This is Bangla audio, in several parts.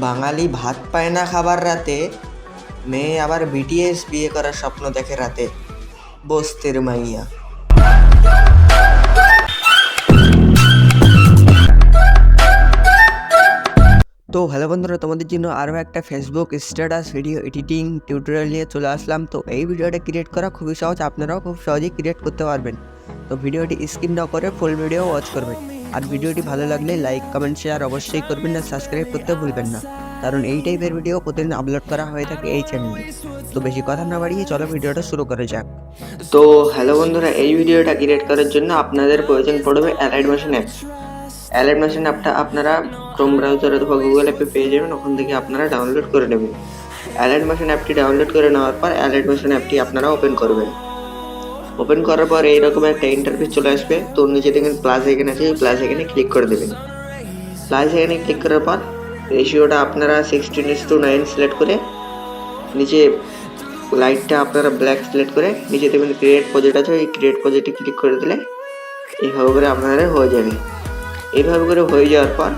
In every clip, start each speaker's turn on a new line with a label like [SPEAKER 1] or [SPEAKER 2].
[SPEAKER 1] বাঙালি ভাত পায় না খাবার রাতে, মেয়ে আবার বিটিএস বিয়ে করার স্বপ্ন দেখে রাতে। বস্তির মাইয়া। তো হ্যালো বন্ধুরা, তোমাদের জন্য আরও একটা Facebook status video editing tutorial নিয়ে চলে আসলাম। তো এই ভিডিওটা ক্রিয়েট করা খুবই সহজ, আপনারাও খুব সহজেই ক্রিয়েট করতে পারবেন। তো ভিডিওটি স্কিপ না করে ফুল ভিডিও ওয়াচ করবেন। আর ভিডিওটি ভালো লাগলে লাইক কমেন্ট শেয়ার অবশ্যই করবেন, না সাবস্ক্রাইব করতে ভুলবেন না, কারণ এই টাইপের ভিডিও প্রতিদিন আপলোড করা হয়ে থাকে এই চ্যানেলে। তো বেশি কথা না বাড়িয়ে চলো ভিডিওটা শুরু করা যাক। তো হ্যালো বন্ধুরা, এই ভিডিওটা ক্রিয়েট করার জন্য আপনাদের প্রয়োজন পড়বে allied motion app. Allied motion অ্যাপটা আপনারা ক্রোম ব্রাউজার অথবা গুগল অ্যাপে পেয়ে যাবেন, ওখান থেকে আপনারা ডাউনলোড করে নেবেন। অ্যালাইড মোশন অ্যাপটি ডাউনলোড করে নেওয়ার পর অ্যালাইড মোশন অ্যাপটি আপনারা ওপেন করবেন। ওপেন করার পর এইরকম একটা ইন্টারফেস চলে আসবে। তো নিচে দেখেন প্লাস আইকন আছে, প্লাস আইকনে ক্লিক করে দেবেন। প্লাস আইকনে ক্লিক করার পর রেশিওটা আপনারা 16:9 সিলেক্ট করে, নিচে লাইটটা আপনারা ব্ল্যাক সিলেক্ট করে, নিচে দেখবেন ক্রিয়েট প্রজেক্ট আছে, এই ক্রিয়েট প্রজেক্টে ক্লিক করে দিলে এইভাবে করে আপনাদের হয়ে যাবে। এইভাবে করে হয়ে যাওয়ার পর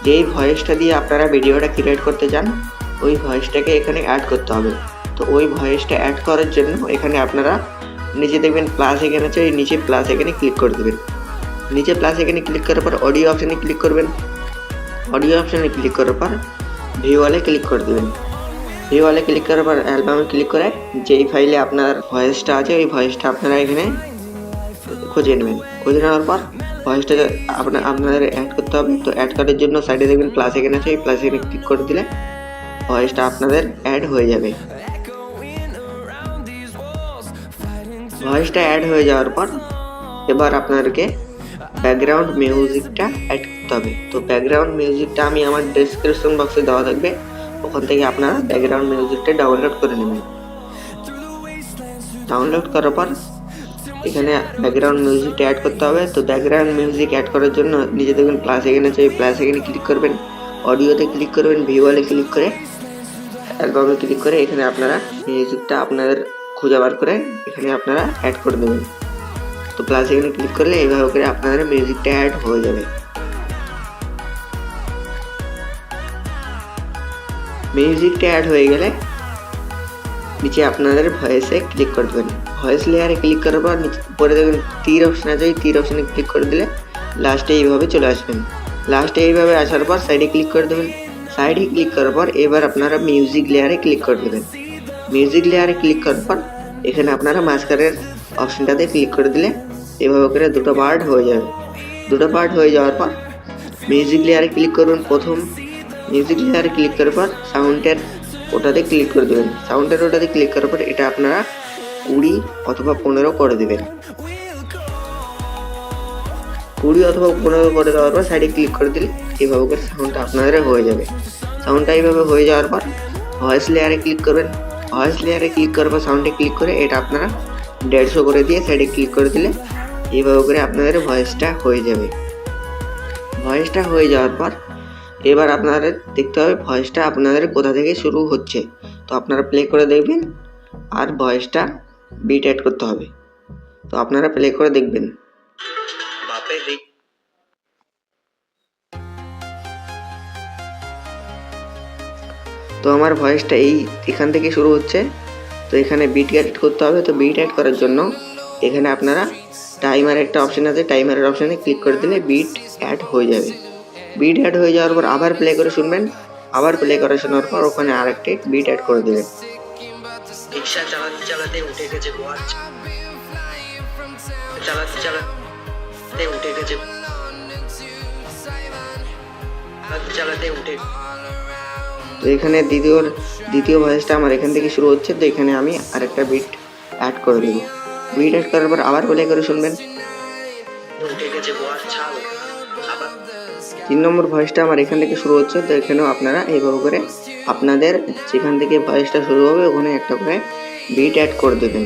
[SPEAKER 1] যেই ভয়েসটা দিয়ে আপনারা ভিডিওটা ক্রিয়েট করতে চান, ওই ভয়েসটাকে এখানে অ্যাড করতে হবে। তো ওই ভয়েসটা অ্যাড করার জন্য এখানে আপনারা নিচে দেখবেন প্লাস আইকন আছে, এই নিচে প্লাস আইকনে ক্লিক করে দেবেন। নিচে প্লাস আইকনে ক্লিক করার পর অডিও অপশানে ক্লিক করবেন। অডিও অপশানে ক্লিক করার পর ভিউয়ালে ক্লিক করে দেবেন। ভিউয়ালে ক্লিক করার পর অ্যালবামে ক্লিক করে যেই ফাইলে আপনার ভয়েসটা আছে, ওই ভয়েসটা আপনারা এখানে খুঁজে নেবেন। খুঁজে নেওয়ার পর ভয়েসটা আপনাদের অ্যাড করতে হবে। তো অ্যাড করার জন্য সাইডে দেখবেন প্লাস আইকন আছে, এই প্লাস আইকনে ক্লিক করে দিলে ভয়েসটা আপনাদের অ্যাড হয়ে যাবে। ভয়েসটা অ্যাড হয়ে যাওয়ার পর এবার আপনাদেরকে ব্যাকগ্রাউন্ড মিউজিকটা অ্যাড করতে হবে। তো ব্যাকগ্রাউন্ড মিউজিকটা আমি আমার ডেসক্রিপশন বক্সে দেওয়া থাকবে, ওখান থেকে আপনারা ব্যাকগ্রাউন্ড মিউজিকটা ডাউনলোড করে নেবেন। ডাউনলোড করার পর এখানে ব্যাকগ্রাউন্ড মিউজিকটা অ্যাড করতে হবে। তো ব্যাকগ্রাউন্ড মিউজিক অ্যাড করার জন্য নিচে দেখবেন প্লাস আইকন আছে, প্লাস আইকনে ক্লিক করবেন, অডিওতে ক্লিক করবেন, ভিউয়ালে ক্লিক করে, অ্যালবামে ক্লিক করে এখানে আপনারা মিউজিকটা আপনাদের খুঁজে বার করে এখানে আপনারা অ্যাড করে দেবেন। তো প্লাস আইকনে ক্লিক করলে এইভাবে করে আপনাদের মিউজিকটা অ্যাড হয়ে যাবে। মিউজিকটা অ্যাড হয়ে গেলে নিচে আপনাদের ভয়েসে ক্লিক করে দেবেন। ভয়েস লেয়ারে ক্লিক করার পর নিচে উপরে দেখবেন তীর অপশান আছে, এই তীর অপশানে ক্লিক করে দিলে লাস্টে এইভাবে চলে আসবেন। লাস্টে এইভাবে আসার পর সাইডে ক্লিক করে দেবেন। সাইডে ক্লিক করার পর এবার আপনারা মিউজিক লেয়ারে ক্লিক করে দেবেন। মিউজিক লেয়ারে ক্লিক করার পর এখানে আপনারা মাঝখানের অপশানটাতে ক্লিক করে দিলে এভাবে করে দুটো পার্ট হয়ে যাবে। দুটো পার্ট হয়ে যাওয়ার পর মিউজিক লেয়ারে ক্লিক করবেন। প্রথম মিউজিক লেয়ারে ক্লিক করার পর সাউন্ডের ওটাতে ক্লিক করে দেবেন। সাউন্ডের ওটাতে ক্লিক করার পর এটা আপনারা 20 অথবা 15 করে দেবেন। 20 অথবা 15 করে দেওয়ার পর সাইডে ক্লিক করে দিলে এইভাবে করে সাউন্ডটা আপনাদের হয়ে যাবে। সাউন্ডটা এইভাবে হয়ে যাওয়ার পর ভয়েস লেয়ারে ক্লিক করবেন। ভয়েস লেয়ারে ক্লিক করার পর সাউন্ডে ক্লিক করে এটা আপনারা 150 করে দিয়ে সাইডে ক্লিক করে দিলে এইভাবে করে আপনাদের ভয়েসটা হয়ে যাবে। ভয়েসটা হয়ে যাওয়ার পর এবার আপনাদের দেখতে হবে ভয়েসটা আপনাদের কোথা থেকে শুরু হচ্ছে। তো আপনারা প্লে করে দেখবেন আর ভয়েসটা বিট অ্যাড করতে হবে। তো আপনারা প্লে করে দেখবেন। তো আমার ভয়েসটা এখান থেকে শুরু হচ্ছে। তো এখানে বিট অ্যাড করতে হবে। তো বিট অ্যাড করার জন্য এখানে আপনারা টাইমার একটা অপশান আছে, টাইমারের অপশানে ক্লিক করে দিলে বিট অ্যাড হয়ে যাবে। বিট অ্যাড হয়ে যাওয়ার পর আবার প্লে করে শুনবেন। আবার প্লে করে শোনার পর ওখানে আরেকটি বিট অ্যাড করে দেবেন। রিক্সা চালাতে চালাতে উঠে গেছে ওয়াচ, চালাতে চালাতে উঠে গেছে, চালাতে উঠে। তো এখানে দ্বিতীয় ভয়েসটা আমার এখান থেকে শুরু হচ্ছে। তো এখানে আমি আরেকটা বিট অ্যাড করে দেবো। বিট অ্যাড করার পর আবার প্লে করে শুনবেন। উঠে গেছে ওয়াচ ছাল। 3 নম্বর ভয়েসটা আমার এখান থেকে শুরু হচ্ছে। তো এখানেও আপনারা এইভাবে করে আপনাদের যেখান থেকে ভয়েসটা শুরু হবে ওখানে একটা করে বিট অ্যাড করে দেবেন।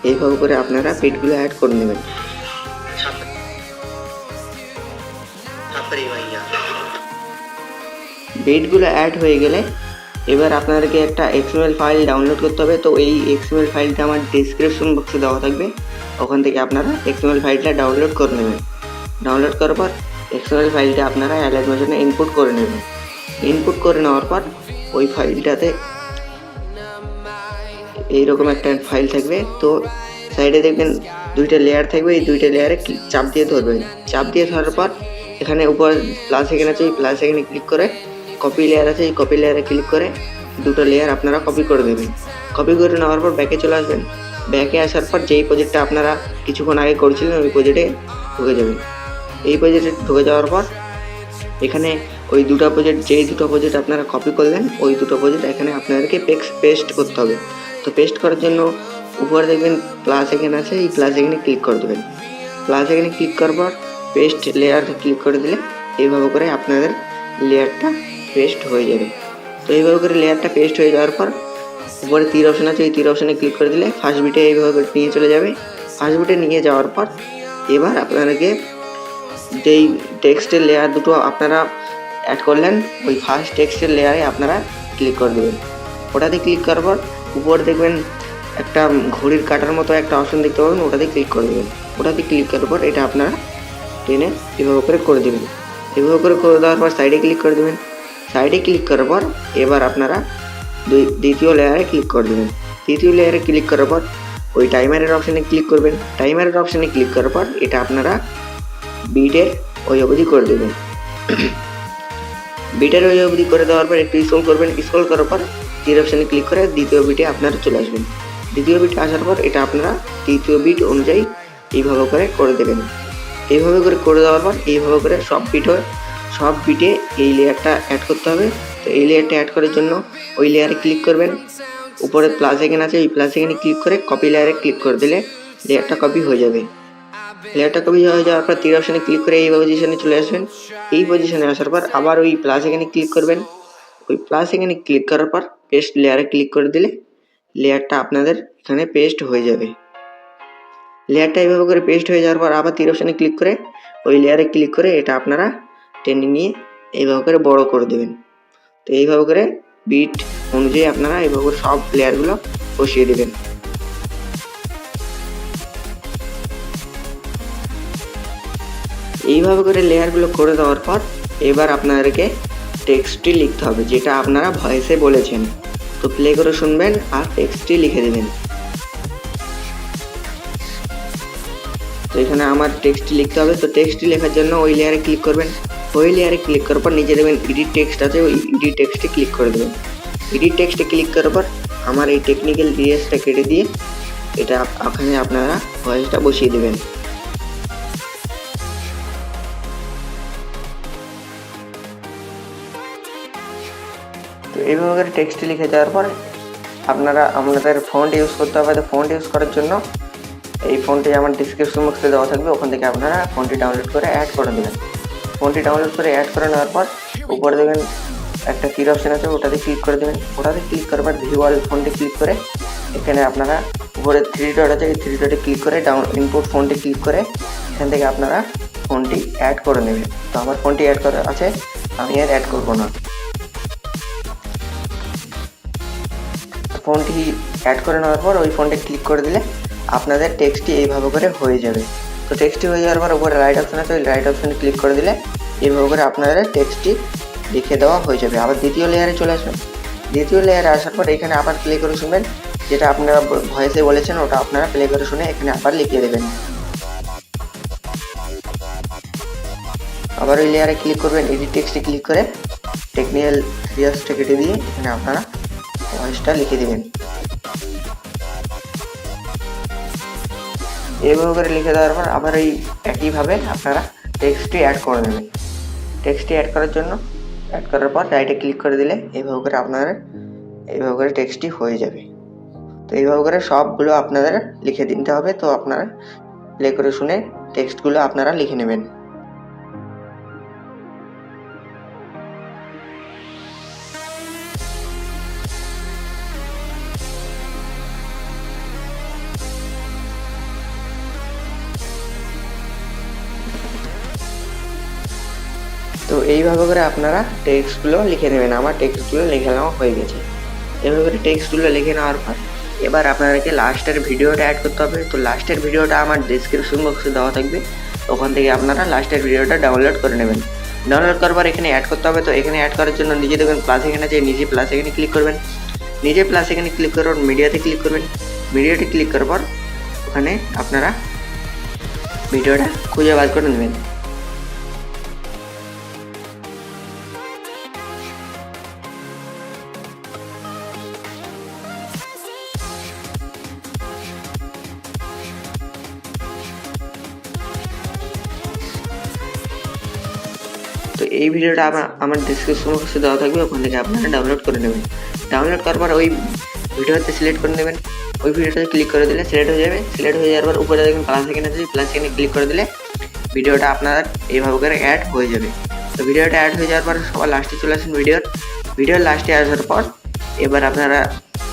[SPEAKER 1] এইভাবে করে আপনারা বিটগুলো অ্যাড করে নেবেন। বিটগুলো অ্যাড হয়ে গেলে এবার আপনাদেরকে একটা XML ফাইল ডাউনলোড করতে হবে। তো এই XML ফাইলটা আমার ডিসক্রিপশন বক্সে দেওয়া থাকবে, ওখান থেকে আপনারা XML ফাইলটা ডাউনলোড করে নেবেন। ডাউনলোড করার পর এক্সএমএল ফাইলটা আপনারা অ্যালাইট মোশনে ইনপুট করে নেবেন। ইনপুট করে নেওয়ার পর ওই ফাইলটাতে এইরকম একটা ফাইল থাকবে। তো সাইডে দেখবেন দুইটা লেয়ার থাকবে, এই দুইটা লেয়ারে চাপ দিয়ে ধরবেন। চাপ দিয়ে ধরার পর এখানে উপর প্লাস এখানে আছে, এই প্লাস এখানে ক্লিক করে কপি লেয়ার আছে, এই কপি লেয়ারে ক্লিক করে দুটো লেয়ার আপনারা কপি করে দেবেন। কপি করে নেওয়ার পর ব্যাকে চলে আসবেন। ব্যাকে আসার পর যেই প্রজেক্টটা আপনারা কিছুক্ষণ আগে করেছিলেন ওই প্রজেক্টে ঢুকে যাবেন। এই প্রজেক্টে ঢুকে যাওয়ার পর এখানে ওই দুটো প্রজেক্ট, যেই দুটো প্রজেক্ট আপনারা কপি করলেন ওই দুটো প্রজেক্ট এখানে আপনাদেরকে পেস্ট করতে হবে। তো পেস্ট করার জন্য উপরে দেখবেন প্লাস এখানে আছে, এই প্লাস এখানে ক্লিক করে দেবেন। প্লাস এখানে ক্লিক করার পর পেস্ট লেয়ার ক্লিক করে দিলে এইভাবে করে আপনাদের লেয়ারটা পেস্ট হয়ে যাবে। তো এইভাবে করে লেয়ারটা পেস্ট হয়ে যাওয়ার পর উপরে তীর অপশন আছে, এই তীর অপশনে ক্লিক করে দিলে ফার্স্ট বিটে এইভাবে করে নিয়ে চলে যাবে। ফার্স্ট বিটে নিয়ে যাওয়ার পর এবার আপনাদেরকে যেই টেক্সটের লেয়ার দুটো আপনারা অ্যাড করলেন ওই ফার্স্ট টেক্সটের লেয়ারে আপনারা ক্লিক করে দেবেন। ওটাতে ক্লিক করার পর উপরে দেখবেন একটা ঘড়ির কাটার মতো একটা অপশন দেখতে পাবেন, ওটাতে ক্লিক করে দেবেন। ওটাতে ক্লিক করার পর এটা আপনারা টেনে এভাবে করে দেবেন। এভাবে করে দেওয়ার পর সাইডে ক্লিক করে দেবেন। সাইডে ক্লিক করার পর এবার আপনারা দ্বিতীয় লেয়ারে ক্লিক করে দেবেন। দ্বিতীয় লেয়ারে ক্লিক করার পর ওই টাইমারের অপশানে ক্লিক করবেন। টাইমারের অপশানে ক্লিক করার পর এটা আপনারা বিটের ওই অবধি করে দেবেন। বিটের ওই অবধি করে দেওয়ার পর একটু স্ক্রল করবেন। স্ক্রল করার পর তীর অপশানে ক্লিক করে দ্বিতীয় বিটে আপনারা চলে আসবেন। দ্বিতীয় বিটে আসার পর এটা আপনারা তৃতীয় বিট অনুযায়ী এইভাবে করে দেবেন। এইভাবে করে দেওয়ার পর এইভাবে করে সব বিটে এই লেয়ারটা অ্যাড করতে হবে। তো এই লেয়ারটা অ্যাড করার জন্য ওই লেয়ারে ক্লিক করবেন। উপরে প্লাস এখানে আছে, এই প্লাস এখানে ক্লিক করে কপি লেয়ারে ক্লিক করে দিলে লেয়ারটা কপি হয়ে যাবে। লেয়ারটা কপি হয়ে যাওয়ার পর তীর অপশানে ক্লিক করে এই পজিশনে চলে আসবেন। এই পজিশনে আসার পর আবার ওই প্লাস এখানে ক্লিক করবেন। ওই প্লাস এখানে ক্লিক করার পর পেস্ট লেয়ারে ক্লিক করে দিলে লেয়ারটা আপনাদের এখানে পেস্ট হয়ে যাবে। লেয়ারটা এইভাবে করে পেস্ট হয়ে যাওয়ার পর আবার তীর অপশানে ক্লিক করে ওই লেয়ারে ক্লিক করে এটা আপনারা টেনে নিয়ে এইভাবে করে বড় করে দেবেন। তো এইভাবে করে বিট অনুযায়ী আপনারা এইভাবে করে সব লেয়ারগুলো বসিয়ে দেবেন। এইভাবে করে লেয়ারগুলো করে দেওয়ার পর এবার আপনাদেরকে টেক্সটটি লিখতে হবে যেটা আপনারা ভয়েসে বলেছেন। তো প্লে করে শুনবেন আর টেক্সটটি লিখে দেবেন। তো এখানে আমার টেক্সটটি লিখতে হবে। তো টেক্সটটি লেখার জন্য ওই লেয়ারে ক্লিক করবেন। ওই লেয়ারে ক্লিক করার পর নিচে দেবেন এডিট টেক্সট আছে, ওই এডিট টেক্সটে ক্লিক করে দেবেন। এডিট টেক্সটে ক্লিক করার পর আমার এই টেকনিক্যাল ডিটেইলসটা কেটে দিয়ে এটা ওখানে আপনারা ভয়েসটা বসিয়ে দেবেন। তো এইভাবে করে টেক্সটটি লিখে যাওয়ার পর আপনাদের ফন্ট ইউজ করতে হবে। তো ফন্ট ইউজ করার জন্য এই ফন্টটি আমার ডিসক্রিপশন বক্সে দেওয়া থাকবে, ওখান থেকে আপনারা ফন্টটি ডাউনলোড করে অ্যাড করে দেবেন। ফন্টটি ডাউনলোড করে অ্যাড করে নেওয়ার পর উপরে দেবেন একটা তীর অপশান আছে, ওটাতে ক্লিক করে দেবেন। ওটাতে ক্লিক করার পর ভিউ অল ফন্টে ক্লিক করে এখানে আপনারা উপরে 3 ডট আছে, এই 3 ডটে ক্লিক করে ইনপুট ফন্টে ক্লিক করে এখান থেকে আপনারা ফন্টটি অ্যাড করে নেবেন। তো আমার ফন্টটি অ্যাড করা আছে, আমি আর অ্যাড করবো না। ফন্টটি অ্যাড করে নেওয়ার পর ওই ফন্টে ক্লিক করে দিলে আপনাদের টেক্সটটি এইভাবে করে হয়ে যাবে। তো টেক্সটটি হয়ে যাওয়ার পর উপরে রাইট অপশান আছে, ওই রাইট অপশানে ক্লিক করে দিলে এইভাবে করে আপনাদের টেক্সটটি লিখে দেওয়া হয়ে যাবে। আবার দ্বিতীয় লেয়ারে চলে আসবেন। দ্বিতীয় লেয়ারে আসার পর এখানে আবার প্লে করে শুনবেন, যেটা আপনারা ভয়েসে বলেছেন ওটা আপনারা প্লে করে শুনে এখানে আবার লিখে দেবেন। আবার ওই লেয়ারে ক্লিক করবেন, এডিট টেক্সটে ক্লিক করে টেকনিক্যাল ডিটেইলসটা কেটে দিয়ে এখানে আপনারা ভয়েসটা লিখে দেবেন। এইভাবে করে লিখে দেওয়ার পর আবার এই একইভাবে আপনারা টেক্সটটি অ্যাড করে নেবেন। টেক্সটটি অ্যাড করার জন্য অ্যাড করার পর রাইটে ক্লিক করে দিলে এইভাবে করে আপনারা এইভাবে করে টেক্সটটি হয়ে যাবে। তো এইভাবে করে সবগুলো আপনাদের লিখে দিতে হবে। তো আপনারা প্লে করে শুনে টেক্সটগুলো আপনারা লিখে নেবেন। তো এইভাবে করে আপনারা টেক্সটগুলো লিখে নেবেন। আমার টেক্সটগুলো লিখে নেওয়া হয়ে গেছে। এভাবে করে টেক্সটগুলো লিখে নেওয়ার পর এবার আপনাদেরকে লাস্টের ভিডিওটা অ্যাড করতে হবে। তো লাস্টের ভিডিওটা আমার ডিসক্রিপশন বক্সে দেওয়া থাকবে, ওখান থেকে আপনারা লাস্টের ভিডিওটা ডাউনলোড করে নেবেন। ডাউনলোড করার পর এখানে অ্যাড করতে হবে। তো এখানে অ্যাড করার জন্য নিজে দেখবেন প্লাস এখানে আছে, নিজে প্লাস এখানে ক্লিক করবেন। নিজে প্লাস এখানে ক্লিক করার পর মিডিয়াতে ক্লিক করবেন। মিডিয়াতে ক্লিক করার পর ওখানে আপনারা ভিডিওটা খুঁজে বার করে নেবেন। তো এই ভিডিওটা আমার ডিসক্রিপশন বক্সে দেওয়া থাকবে, ওখান থেকে আপনারা ডাউনলোড করে নেবেন। ডাউনলোড করার পর ওই ভিডিওতে সিলেক্ট করে নেবেন। ওই ভিডিওটাতে ক্লিক করে দিলে সিলেক্ট হয়ে যাবে। সিলেক্ট হয়ে যাওয়ার পর উপরে দেখবেন প্লাস এখানে আছে, প্লাস এখানে ক্লিক করে দিলে ভিডিওটা আপনার এইভাবে করে অ্যাড হয়ে যাবে। তো ভিডিওটা অ্যাড হয়ে যাওয়ার পর সবার লাস্টে চলে আসেন। ভিডিওর লাস্টে আসার পর এবার আপনারা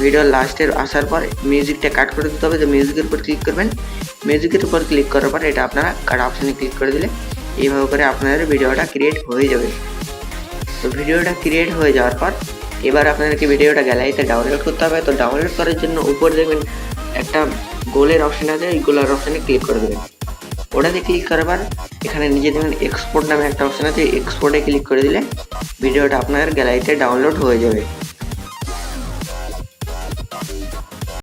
[SPEAKER 1] ভিডিওর লাস্টে আসার পর মিউজিকটা কাট করে দিতে হবে। তো মিউজিকের উপর ক্লিক করবেন। মিউজিকের উপর ক্লিক করার পর এটা আপনারা কাট অপশানে ক্লিক করে দিলে এইভাবে করে আপনাদের ভিডিওটা ক্রিয়েট হয়ে যাবে। তো ভিডিওটা ক্রিয়েট হয়ে যাওয়ার পর এবার আপনাদেরকে ভিডিওটা গ্যালারিতে ডাউনলোড করতে হবে। তো ডাউনলোড করার জন্য উপরে দেখবেন একটা গোলের অপশান আছে, এই গোলের অপশানে ক্লিক করে দেবেন। ওটাতে ক্লিক করার পর এখানে নিজে দেখবেন এক্সপোর্ট নামে একটা অপশান আছে, এক্সপোর্টে ক্লিক করে দিলে ভিডিওটা আপনার গ্যালারিতে ডাউনলোড হয়ে যাবে।